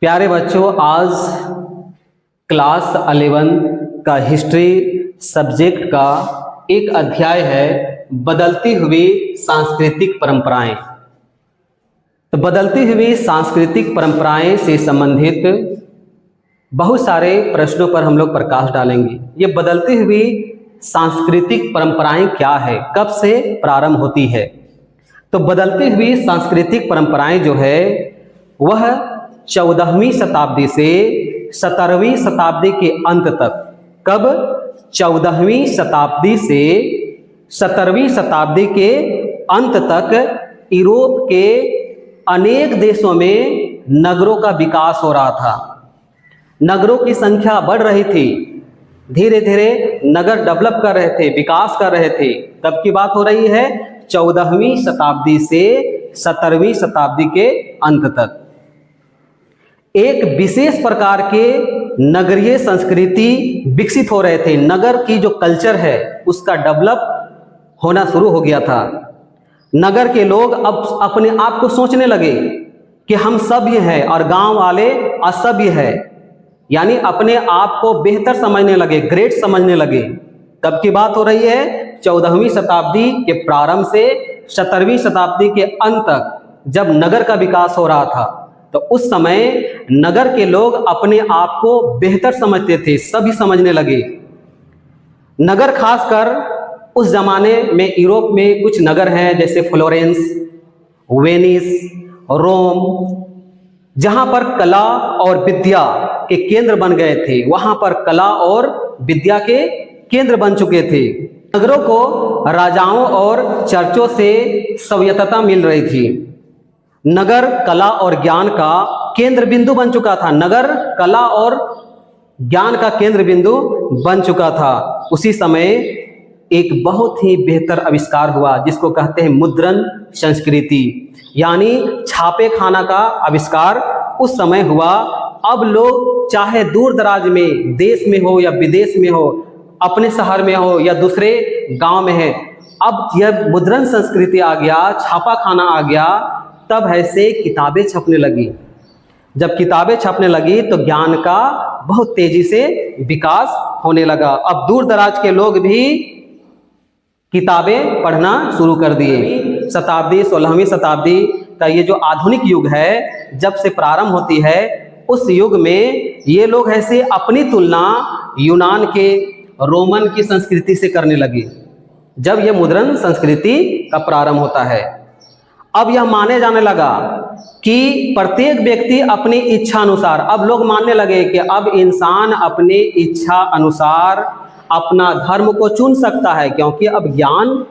प्यारे बच्चों, आज क्लास 11 का हिस्ट्री सब्जेक्ट का एक अध्याय है बदलती हुई सांस्कृतिक परंपराएं। तो बदलती हुई सांस्कृतिक परंपराएं से संबंधित बहुत सारे प्रश्नों पर हम लोग प्रकाश डालेंगे। ये बदलती हुई सांस्कृतिक परंपराएं क्या है, कब से प्रारंभ होती है। तो बदलती हुई सांस्कृतिक परंपराएं जो है वह 14वीं शताब्दी से 17वीं शताब्दी के अंत तक, कब 14वीं शताब्दी से 17वीं शताब्दी के अंत तक यूरोप के अनेक देशों में नगरों का विकास हो रहा था। नगरों की संख्या बढ़ रही थी, धीरे धीरे नगर डेवलप कर रहे थे, विकास कर रहे थे। तब की बात हो रही है 14वीं शताब्दी से 17वीं शताब्दी के अंत तक। एक विशेष प्रकार के नगरीय संस्कृति विकसित हो रहे थे। नगर की जो कल्चर है उसका डेवलप होना शुरू हो गया था। नगर के लोग अब अपने आप को सोचने लगे कि हम सभ्य हैं और गांव वाले असभ्य हैं, यानी अपने आप को बेहतर समझने लगे, ग्रेट समझने लगे। तब की बात हो रही है 14वीं शताब्दी के प्रारंभ से 17वीं शताब्दी के अंत तक, जब नगर का विकास हो रहा था। तो उस समय नगर के लोग अपने आप को बेहतर समझते थे, सभी समझने लगे। नगर खासकर उस जमाने में यूरोप में कुछ नगर हैं जैसे फ्लोरेंस, वेनिस, रोम, जहां पर कला और विद्या के केंद्र बन गए थे। वहां पर कला और विद्या के केंद्र बन चुके थे। नगरों को राजाओं और चर्चों से स्वायत्तता मिल रही थी। नगर कला और ज्ञान का केंद्र बिंदु बन चुका था। नगर कला और ज्ञान का केंद्र बिंदु बन चुका था। उसी समय एक बहुत ही बेहतर आविष्कार हुआ जिसको कहते हैं मुद्रण संस्कृति, यानी छापे खाना का आविष्कार उस समय हुआ। अब लोग चाहे दूर दराज में, देश में हो या विदेश में हो, अपने शहर में हो या दूसरे गांव में है, अब जब मुद्रण संस्कृति आ गया, छापा खाना आ गया, तब ऐसे किताबें छपने लगी। जब किताबें छपने लगी तो ज्ञान का बहुत तेजी से विकास होने लगा। अब दूर दराज के लोग भी किताबें पढ़ना शुरू कर दिए। शताब्दी 16वीं शताब्दी का ये जो आधुनिक युग है, जब से प्रारंभ होती है, उस युग में ये लोग ऐसे अपनी तुलना यूनान के, रोमन की संस्कृति से करने लगे। जब ये मुद्रण संस्कृति का प्रारंभ होता है, अब यह माने जाने लगा कि प्रत्येक व्यक्ति अपनी इच्छा अनुसार, अब लोग मानने लगे कि अब इंसान अपनी इच्छा अनुसार अपना धर्म को चुन सकता है, क्योंकि अब ज्ञान,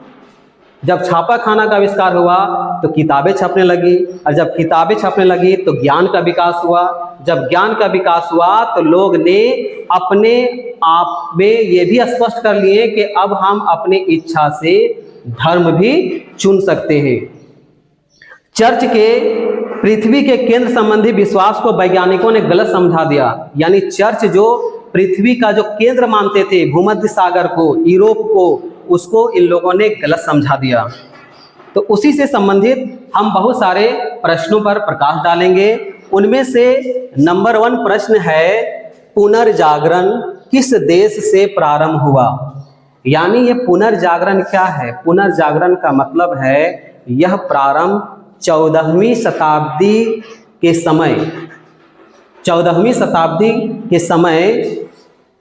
जब छापा खाना का आविष्कार हुआ तो किताबें छपने लगी, और जब किताबें छपने लगी तो ज्ञान का विकास हुआ। जब ज्ञान का विकास हुआ तो लोग ने अपने आप में ये भी स्पष्ट कर लिए कि अब हम अपनी इच्छा से धर्म भी चुन सकते हैं। चर्च के पृथ्वी के केंद्र संबंधी विश्वास को वैज्ञानिकों ने गलत समझा दिया। यानी चर्च जो पृथ्वी का जो केंद्र मानते थे, भूमध्य सागर को, यूरोप को, उसको इन लोगों ने गलत समझा दिया। तो उसी से संबंधित हम बहुत सारे प्रश्नों पर प्रकाश डालेंगे। उनमें से नंबर 1 प्रश्न है, पुनर्जागरण किस देश से प्रारंभ हुआ। यानी ये पुनर्जागरण क्या है? पुनर्जागरण का मतलब है यह प्रारंभ 14वीं शताब्दी के समय, 14वीं शताब्दी के समय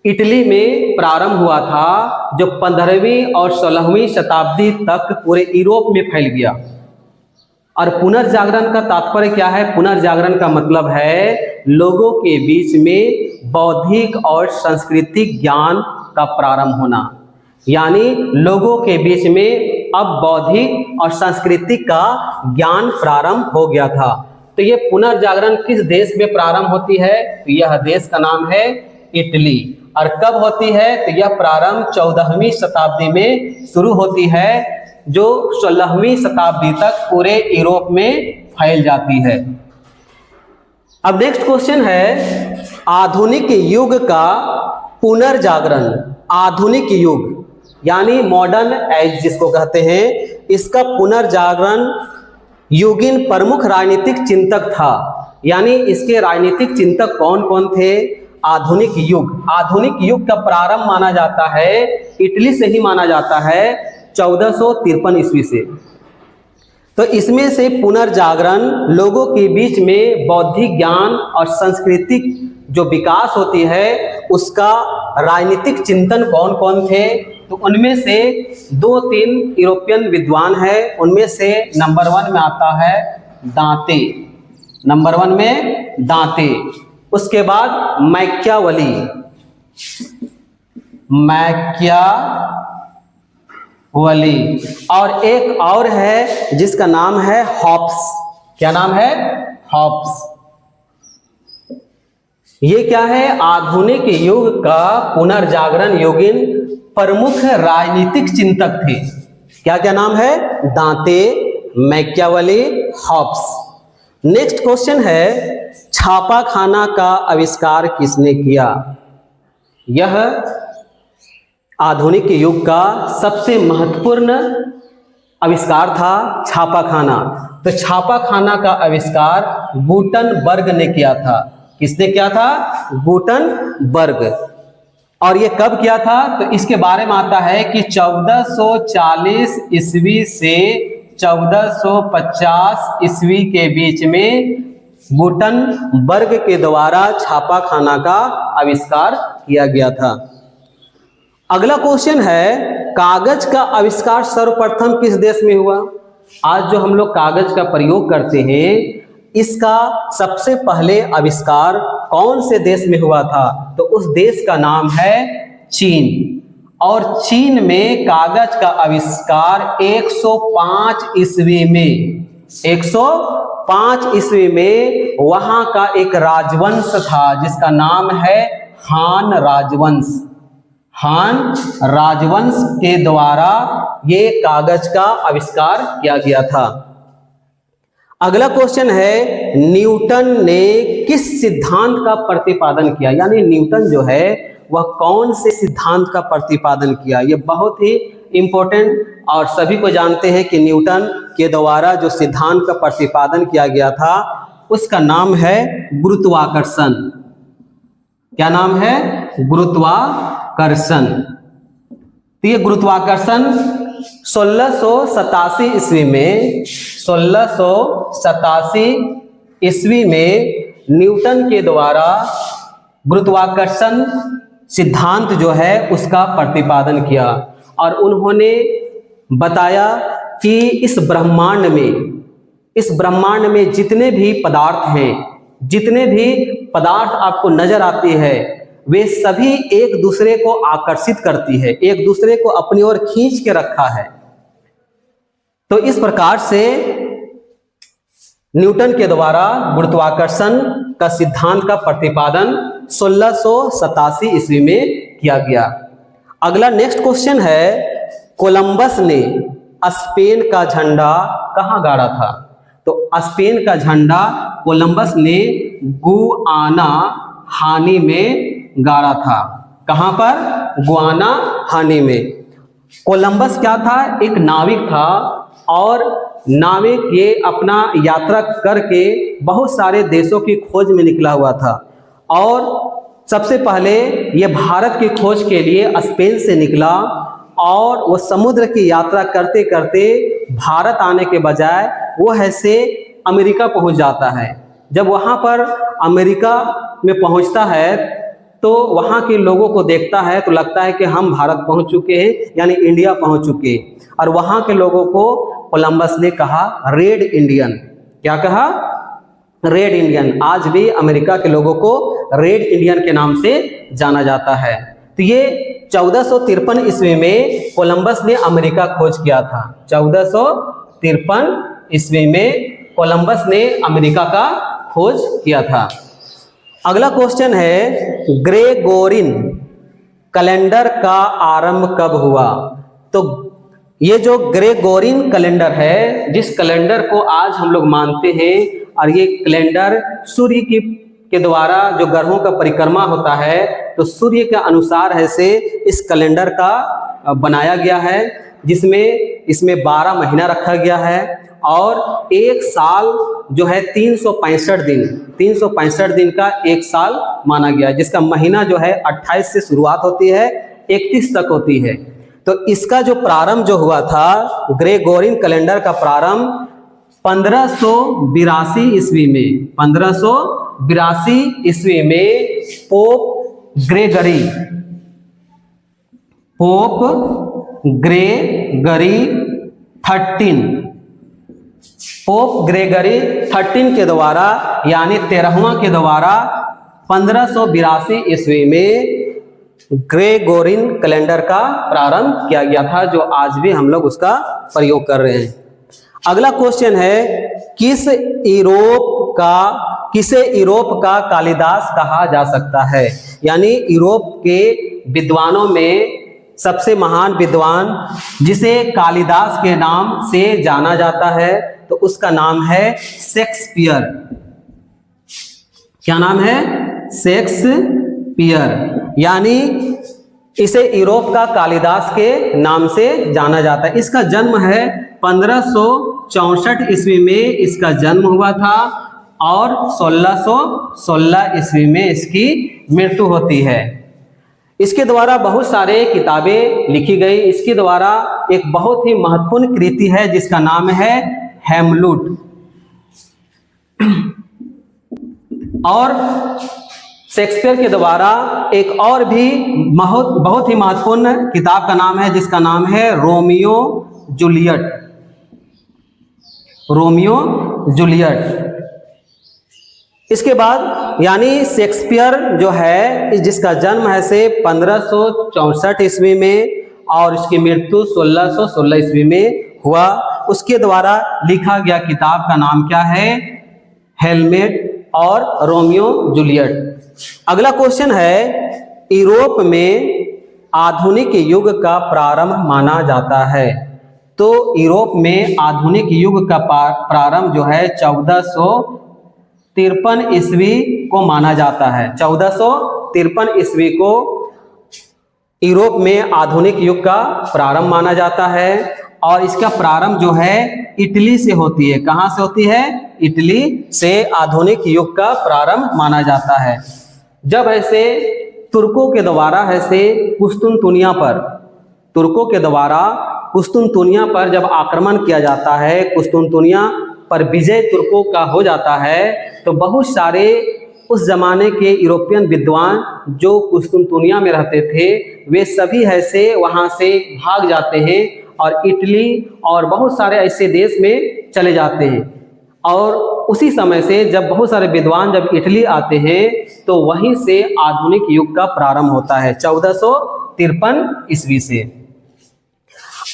इटली में प्रारंभ हुआ था, जो 15वीं और 16वीं शताब्दी तक पूरे यूरोप में फैल गया। और पुनर्जागरण का तात्पर्य क्या है? पुनर्जागरण का मतलब है लोगों के बीच में बौद्धिक और सांस्कृतिक ज्ञान का प्रारंभ होना। यानी लोगों के बीच में अब बौद्धिक और सांस्कृतिक का ज्ञान प्रारंभ हो गया था। तो ये पुनर्जागरण किस देश में प्रारंभ होती है? तो यह देश का नाम है इटली। और कब होती है? तो यह प्रारंभ 14वीं शताब्दी में शुरू होती है, जो 16वीं शताब्दी तक पूरे यूरोप में फैल जाती है। अब नेक्स्ट क्वेश्चन है, आधुनिक युग का पुनर्जागरण। आधुनिक युग यानी मॉडर्न एज जिसको कहते हैं, इसका पुनर्जागरण युगीन प्रमुख राजनीतिक चिंतक था यानी इसके राजनीतिक चिंतक कौन कौन थे? आधुनिक युग का प्रारंभ माना जाता है, इटली से ही माना जाता है, 1453 ईस्वी से। तो इसमें से पुनर्जागरण, लोगों के बीच में बौद्धिक ज्ञान और सांस्कृतिक जो विकास होती है उसका राजनीतिक चिंतन कौन कौन थे? तो उनमें से 2-3 यूरोपियन विद्वान हैं। उनमें से नंबर 1 में आता है दांते, नंबर 1 में दांते। उसके बाद मैकियावली, और एक और है जिसका नाम है हॉब्स। क्या नाम है? हॉब्स। ये क्या है? आधुनिक युग का पुनर्जागरण योगिन प्रमुख राजनीतिक चिंतक थे। क्या क्या नाम है? दांते, मैकियावली, हॉब्स। नेक्स्ट क्वेश्चन है, छापाखाना का आविष्कार किसने किया? यह आधुनिक युग का सबसे महत्वपूर्ण आविष्कार था छापाखाना। तो छापाखाना का आविष्कार गुटनबर्ग ने किया था। किसने किया था? गुटनबर्ग। और ये कब किया था? तो इसके बारे में आता है कि 1440 ईस्वी से 1450 ईस्वी के बीच में गुटनबर्ग के द्वारा छापाखाना का आविष्कार किया गया था। अगला क्वेश्चन है, कागज का आविष्कार सर्वप्रथम किस देश में हुआ? आज जो हम लोग कागज का प्रयोग करते हैं, इसका सबसे पहले आविष्कार कौन से देश में हुआ था? तो उस देश का नाम है चीन। और चीन में कागज का आविष्कार 105 ईस्वी में, 105 ईस्वी में वहां का एक राजवंश था जिसका नाम है हान राजवंश। हान राजवंश के द्वारा ये कागज का आविष्कार किया गया था। अगला क्वेश्चन है, न्यूटन ने किस सिद्धांत का प्रतिपादन किया? यानी न्यूटन जो है वह कौन से सिद्धांत का प्रतिपादन किया? ये बहुत ही इंपॉर्टेंट और सभी को जानते हैं कि न्यूटन के द्वारा जो सिद्धांत का प्रतिपादन किया गया था उसका नाम है गुरुत्वाकर्षण। क्या नाम है? गुरुत्वाकर्षण। तो ये गुरुत्वाकर्षण 1687 ईस्वी में, 1687 ईस्वी में न्यूटन के द्वारा गुरुत्वाकर्षण सिद्धांत जो है उसका प्रतिपादन किया। और उन्होंने बताया कि इस ब्रह्मांड में जितने भी पदार्थ हैं, जितने भी पदार्थ आपको नजर आती है, वे सभी एक दूसरे को आकर्षित करती है, एक दूसरे को अपनी ओर खींच के रखा है। तो इस प्रकार से न्यूटन के द्वारा गुरुत्वाकर्षण का सिद्धांत का प्रतिपादन 1687 ईस्वी में किया गया। अगला नेक्स्ट क्वेश्चन है, कोलंबस ने स्पेन का झंडा कहाँ गाड़ा था? तो स्पेन का झंडा कोलंबस ने गुआना हानी में गाड़ा था। कहां पर? गुआना हानी में। कोलंबस क्या था? एक नाविक था और नाविक ये अपना यात्रा करके बहुत सारे देशों की खोज में निकला हुआ था। और सबसे पहले ये भारत की खोज के लिए स्पेन से निकला और वो समुद्र की यात्रा करते करते भारत आने के बजाय वो ऐसे अमेरिका पहुंच जाता है। जब वहां पर अमेरिका में पहुंचता है तो वहां के लोगों को देखता है तो लगता है कि हम भारत पहुंच चुके हैं, यानी इंडिया पहुंच चुके हैं। और वहां के लोगों को कोलंबस ने कहा रेड इंडियन। क्या कहा? Red Indian. आज भी अमेरिका के लोगों को रेड इंडियन के नाम से जाना जाता है। तो ये 1453 ईस्वी में कोलंबस ने अमेरिका खोज किया था। 1453 ईस्वी में कोलंबस ने अमेरिका का खोज किया था। अगला क्वेश्चन है, ग्रेगोरियन कैलेंडर का आरंभ कब हुआ? तो ये जो ग्रेगोरियन कैलेंडर है, जिस कैलेंडर को आज हम लोग मानते हैं, और ये कैलेंडर सूर्य के द्वारा जो ग्रहों का परिक्रमा होता है, तो सूर्य के अनुसार ऐसे इस कैलेंडर का बनाया गया है, जिसमें इसमें 12 महीना रखा गया है और एक साल जो है 365 दिन का एक साल माना गया, जिसका महीना जो है 28 से शुरुआत होती है, 31 तक होती है। तो इसका जो प्रारंभ जो हुआ था, ग्रेगोरियन कैलेंडर का प्रारंभ 1582 ईस्वी में, 1582 ईस्वी में पोप ग्रेगरी 13 के द्वारा, यानी 13वां के द्वारा 1582 ईस्वी में ग्रेगोरियन कैलेंडर का प्रारंभ किया गया था, जो आज भी हम लोग उसका प्रयोग कर रहे हैं। अगला क्वेश्चन है, किसे यूरोप का कालिदास कहा जा सकता है? यानी यूरोप के विद्वानों में सबसे महान विद्वान जिसे कालिदास के नाम से जाना जाता है, तो उसका नाम है शेक्सपियर। क्या नाम है? शेक्सपियर। यानी इसे यूरोप का कालिदास के नाम से जाना जाता है। इसका जन्म है 1564 ईस्वी में इसका जन्म हुआ था और 1616 ईस्वी में इसकी मृत्यु होती है। इसके द्वारा बहुत सारे किताबें लिखी गई। इसके द्वारा एक बहुत ही महत्वपूर्ण कृति है जिसका नाम है हैमलुट। और शेक्सपियर के द्वारा एक और भी बहुत ही महत्वपूर्ण किताब का नाम है जिसका नाम है रोमियो जूलियट। इसके बाद यानी शेक्सपियर जो है, जिसका जन्म है से 1564 ईस्वी में और इसकी मृत्यु 1616 ईस्वी में हुआ, उसके द्वारा लिखा गया किताब का नाम क्या है? हैमलेट और रोमियो जूलियट। अगला क्वेश्चन है, यूरोप में आधुनिक युग का प्रारंभ माना जाता है। तो यूरोप में आधुनिक युग का प्रारंभ जो है 1453 ईस्वी को माना जाता है। 1453 ईस्वी को यूरोप में आधुनिक युग का प्रारंभ माना जाता है और इसका प्रारंभ जो है इटली से होती है। कहाँ से होती है? इटली से आधुनिक युग का प्रारंभ माना जाता है। जब ऐसे तुर्कों के द्वारा कुस्तुनतुनिया पर जब आक्रमण किया जाता है, कुस्तुनतुनिया पर विजय तुर्कों का हो जाता है, तो बहुत सारे उस जमाने के यूरोपियन विद्वान जो कुस्तुनतुनिया में रहते थे, वे सभी ऐसे वहाँ से भाग जाते हैं और इटली और बहुत सारे ऐसे देश में चले जाते हैं। और उसी समय से जब बहुत सारे विद्वान जब इटली आते हैं, तो वहीं से आधुनिक युग का प्रारंभ होता है 1453 ईस्वी से।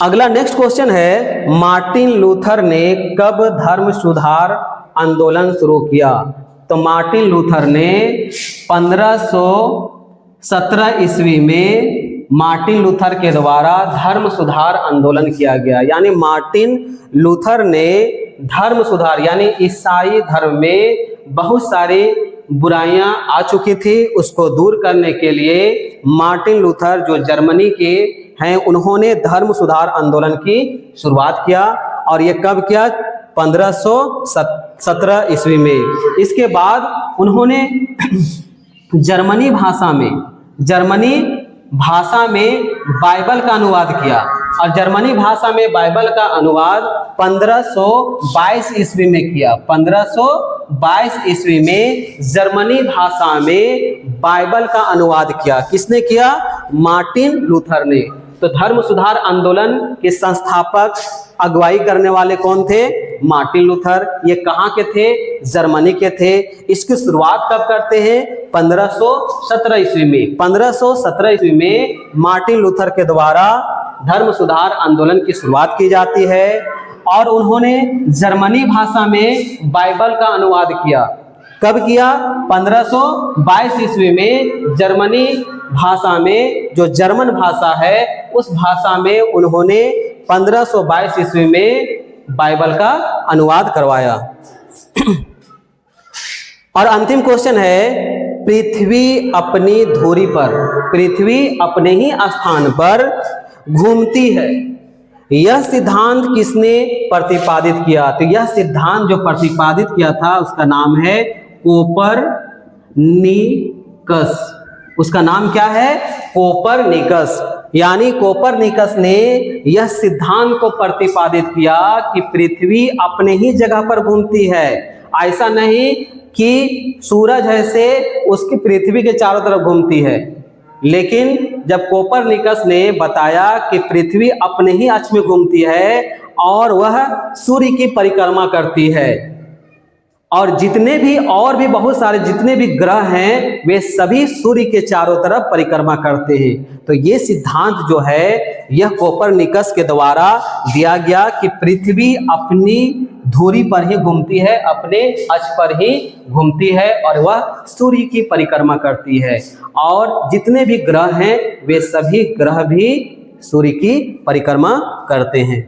अगला नेक्स्ट क्वेश्चन है, मार्टिन लूथर ने कब धर्म सुधार आंदोलन शुरू किया? तो मार्टिन लूथर ने 1517 ईस्वी में मार्टिन लूथर के द्वारा धर्म सुधार आंदोलन किया गया। यानी मार्टिन लूथर ने धर्म सुधार, यानी ईसाई धर्म में बहुत सारी बुराइयां आ चुकी थी, उसको दूर करने के लिए मार्टिन लूथर जो जर्मनी के हैं, उन्होंने धर्म सुधार आंदोलन की शुरुआत किया। और ये कब किया? 1517 ईस्वी में। इसके बाद उन्होंने जर्मनी भाषा में बाइबल का अनुवाद किया और जर्मनी भाषा में बाइबल का अनुवाद 1522 ईस्वी में किया। 1522 ईस्वी में जर्मनी भाषा में बाइबल का अनुवाद किया। किसने किया? मार्टिन लूथर ने। तो धर्म सुधार आंदोलन के संस्थापक, अगुवाई करने वाले कौन थे? Martin Luther. ये कहाँ के थे? जर्मनी के थे। इसकी शुरुआत कब करते हैं? 1517 ईस्वी में। 1517 ईस्वी में मार्टिन लूथर के द्वारा धर्म सुधार आंदोलन की शुरुआत की जाती है और उन्होंने जर्मनी भाषा में बाइबल का अनुवाद किया। कब किया? 1522 ईस्वी में जर्मनी भाषा में, जो जर्मन भाषा है, उस भाषा में उन्होंने 1522 ईस्वी में बाइबल का अनुवाद करवाया। और अंतिम क्वेश्चन है, पृथ्वी अपनी धुरी पर, पृथ्वी अपने ही स्थान पर घूमती है, यह सिद्धांत किसने प्रतिपादित किया? तो यह सिद्धांत जो प्रतिपादित किया था उसका नाम है कोपरनिकस। उसका नाम क्या है? कोपरनिकस। यानी कोपरनिकस ने यह सिद्धांत को प्रतिपादित किया कि पृथ्वी अपने ही जगह पर घूमती है, ऐसा नहीं कि सूरज है से उसकी पृथ्वी के चारों तरफ घूमती है। लेकिन जब कोपरनिकस ने बताया कि पृथ्वी अपने ही अक्ष में घूमती है और वह सूर्य की परिक्रमा करती है, और जितने भी और भी बहुत सारे जितने भी ग्रह हैं वे सभी सूर्य के चारों तरफ परिक्रमा करते हैं, तो ये सिद्धांत जो है यह कोपरनिकस के द्वारा दिया गया कि पृथ्वी अपनी धुरी पर ही घूमती है, अपने अक्ष पर ही घूमती है और वह सूर्य की परिक्रमा करती है, और जितने भी ग्रह हैं वे सभी ग्रह भी सूर्य की परिक्रमा करते हैं।